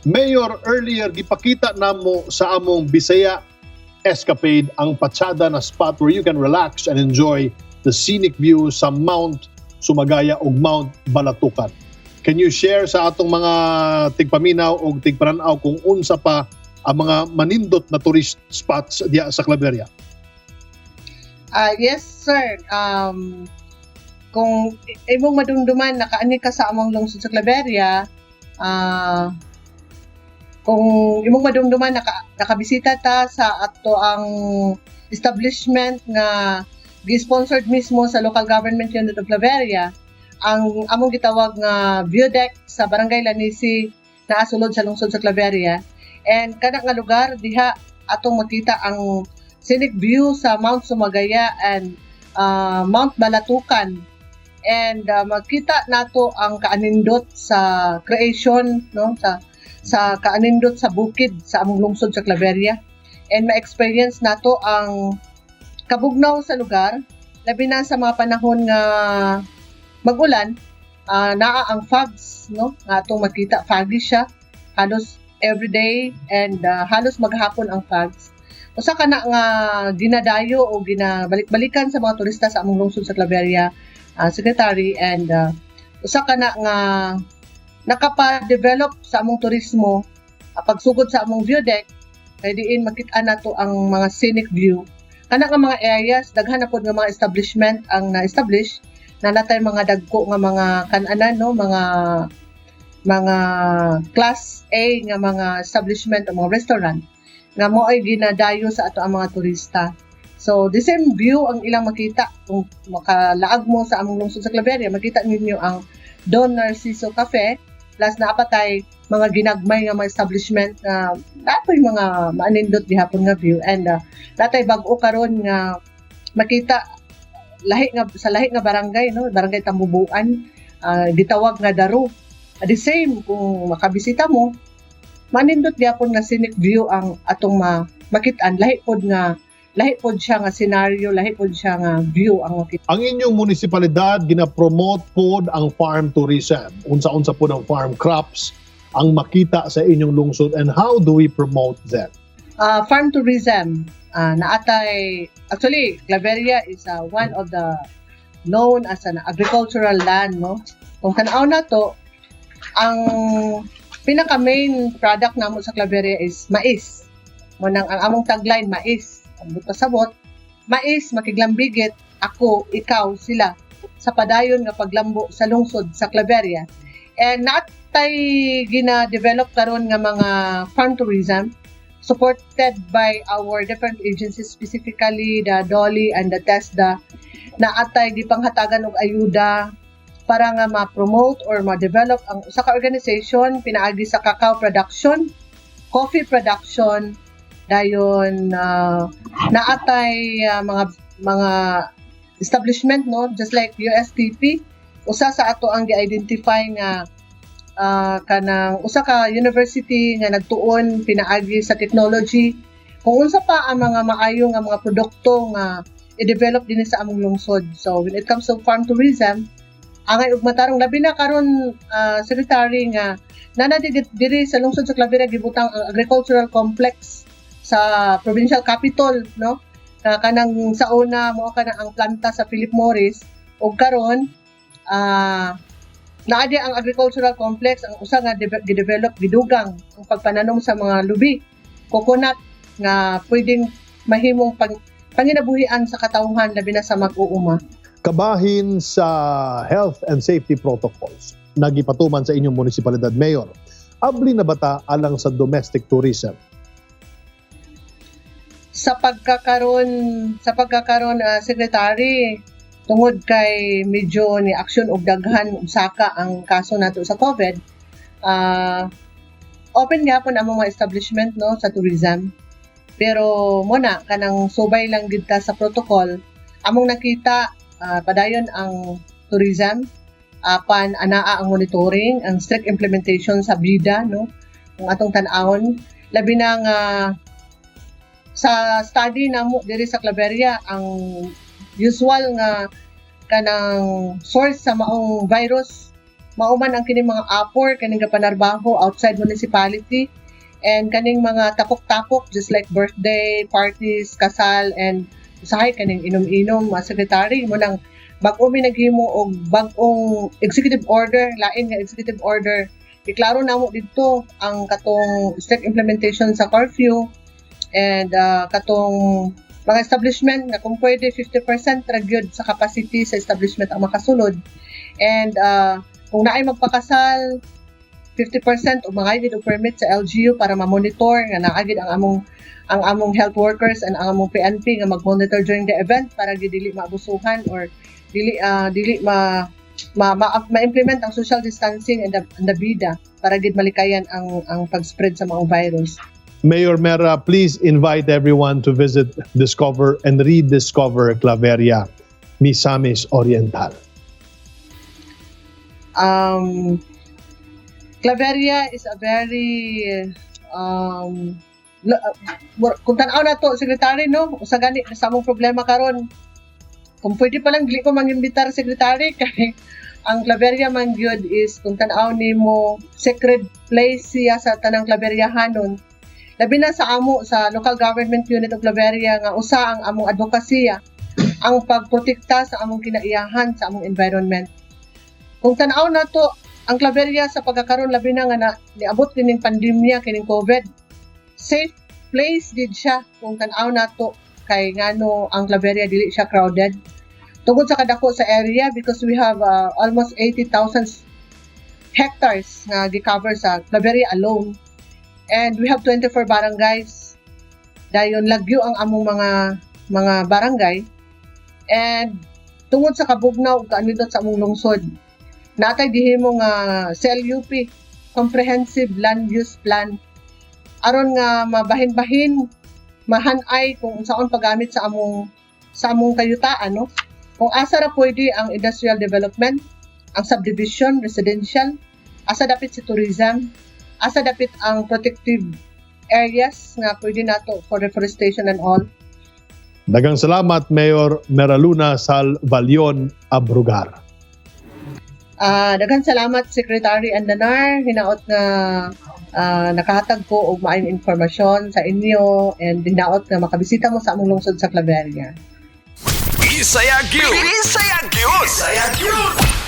Mayor, earlier gipakita namo sa among Bisaya Escapade ang Patsada na spot where you can relax and enjoy the scenic view sa Mount Sumagaya ug Mount Balatukan. Can you share sa atong mga tigpaminaw o tigparanaw kung unsa pa ang mga manindot na tourist spots diya sa Claveria? Yes, sir. Kung imong madumduman nakaani ka sa among lungsod sa Claveria, kung imong madumduman nakabisita ta sa ato ang establishment nga gi-sponsored mismo sa local government unit of Claveria, ang among gitawag nga view deck sa Barangay Lanisi na sulod sa lungsod sa Claveria. And kana nga lugar diha atong makita ang scenic view sa Mount Sumagaya and Mount Balatukan. And makita nato ang kaanindot sa creation, no, sa kaanindot sa bukid sa among lungsod sa Claveria. And ma-experience nato ang kabugnaw sa lugar, labi na sa mga panahon nga mag-ulan, naa ang fogs, no, nga atong makita, foggy siya halos everyday, and halos maghapon ang fogs. Usa ka na nga ginadayo o ginabalik-balikan sa mga turista sa among lungsod sa Claveria, Secretary, and usa ka na nga nakapa-develop sa among turismo pagsugod sa among view deck, kay diin makita nato ang mga scenic view. Kana nga mga areas, daghan na pod nga mga establishment ang na-establish, na natay mga dagko nga mga kan-anan, no, mga class A nga mga establishment o mga restaurant nga mo ay ginadayo sa ato ang mga turista. So the same view ang ilang makita kung makalaag mo sa among lungsod sa Claveria, makita ninyo ang Don Narciso Cafe, plus naapatay mga ginagmay nga mga establishment na natay mga maanindot gihapon nga view, and natay bag-o karon nga makita sa lahi nga barangay, no, barangay Tambubuan, gitawag nga Daru. The same kung makabisita mo, manindot gyapon nga scenic view ang atong makitaan, lahi pod siya nga scenario, lahi pod siya nga view ang makita. Ang inyong munisipalidad gina-promote pod ang farm tourism. Unsa-unsa pod ang farm crops ang makita sa inyong lungsod, and how do we promote that? Farm tourism, naatay, actually Claveria is one of the known as an agricultural land, no. Kung tanaw na to, ang pinaka main product namo sa Claveria is mais. Munang ang among tagline, mais ang buta sabot, mais makiglambigit, ako, ikaw, sila sa padayon nga paglambo sa lungsod sa Claveria. And natay gina-develop karon nga mga farm tourism supported by our different agencies, specifically the DOLI and the TESDA, na atay gipanghatagan og ayuda para nga ma-promote or ma-develop ang usa ka organization pinaagi sa cacao production, coffee production, dayon naatay mga establishment, no, just like USTP, usa sa ato ang gi-identify nga kanang usa ka university nga nagtuon pinaagi sa technology, kung unsa pa ang mga maayo nga mga produkto nga i-develop din sa among lungsod. So when it comes to farm tourism, angay ug matarong labi na karon, Secretary, nga nana diri sa lungsod sa Claveria gibutang ang agricultural complex sa provincial capital, no, kanang sa una mo kanang ang planta sa Philip Morris, ug karon naadi ang agricultural complex ang usa nga gi-develop gidugang ang pagpananom sa mga lubi, coconut nga pwedeng mahimong panginabuhian sa katawhan labi na sa mag-uuma. Kabahin sa health and safety protocols nagipatuman sa inyong munisipalidad, Mayor, abli na bata alang sa domestic tourism? Sa pagkakaroon, Secretary, tungod kay medyo ni aksyon og daghan usaka ang kaso nato sa COVID, open gyapon ang mga establishment, no, sa tourism. Pero muna kanang subay lang gid ta sa protocol, among nakita padayon ang tourism, apan anaa ang monitoring, ang strict implementation sa BIDA, no, ang atong tan-awon, labi na nga sa study namo diri sa Claveria, ang usual nga kanang source sa maong virus mauman ang kining mga apor kaning gapanarbaho outside municipality, and kaning mga tapok-tapok just like birthday parties, kasal, and usahay kaning inom-inom, mga secretary mo nang bag-o mi naghimo og bag-ong executive order, lain nga executive order. Iklaro namo didto ang katong strict implementation sa curfew, and katong mga establishment na kung pwede 50% ra gyud sa capacity sa establishment ang makasulod, and kung naay magpakasal 50% o mga gid og permit sa LGU para ma-monitor nga naagid ang among health workers and ang among PNP nga mag-monitor during the event para gid dili maabusuhan or dili ma-implement ang social distancing and the bida para gid malikayan ang pag-spread sa mga virus. Mayor Mera, please invite everyone to visit, discover, and rediscover Claveria, Misamis Oriental. Claveria is a very kung tanaw na to, secretary, no, usa gani sa among problema karon, kung pwede pa lang dili ko mangimbitar secretary kay ang Claveria man gyud is kung tanaw nimo sacred place siya sa tanang Claveriahanon. Labi na sa amo sa local government unit of Claveria nga usa ang among advokasya ang pagprotekta sa among kinaiyahan sa among environment. Kung tanaw na to, ang Claveria sa pagkakaroon labi na nga niabot kining pandemya kining COVID, safe place did siya kung tanaw na to kay ngano ang Claveria dili siya crowded. Tungod sa kadako sa area because we have almost 80,000 hectares na gi-cover sa Claveria alone. And we have 24 barangays. Dayon lagyo ang among mga barangay. And tungod sa kabugnaw ug kaanidot sa among lungsod, natay gihimo nga CLUP, Comprehensive Land Use Plan, aron nga mabahin-bahin, mahanay kung unsaon paggamit sa among kayutaan, no? Kung asa ra pwede ang industrial development, ang subdivision, residential, asa dapit si tourism, asa dapit ang protective areas nga pwede nato for reforestation and all. Daghang salamat, Mayor Meraluna Sal Valion Abrugar. Daghang salamat, Secretary Andanar, hinaot nga nakahatag ko og maayong informasyon sa inyo, and hinaot nga makabisita mo sa among lungsod sa Claveria. Bisaya Gyud! Bisaya Gyud! Bisaya Gyud!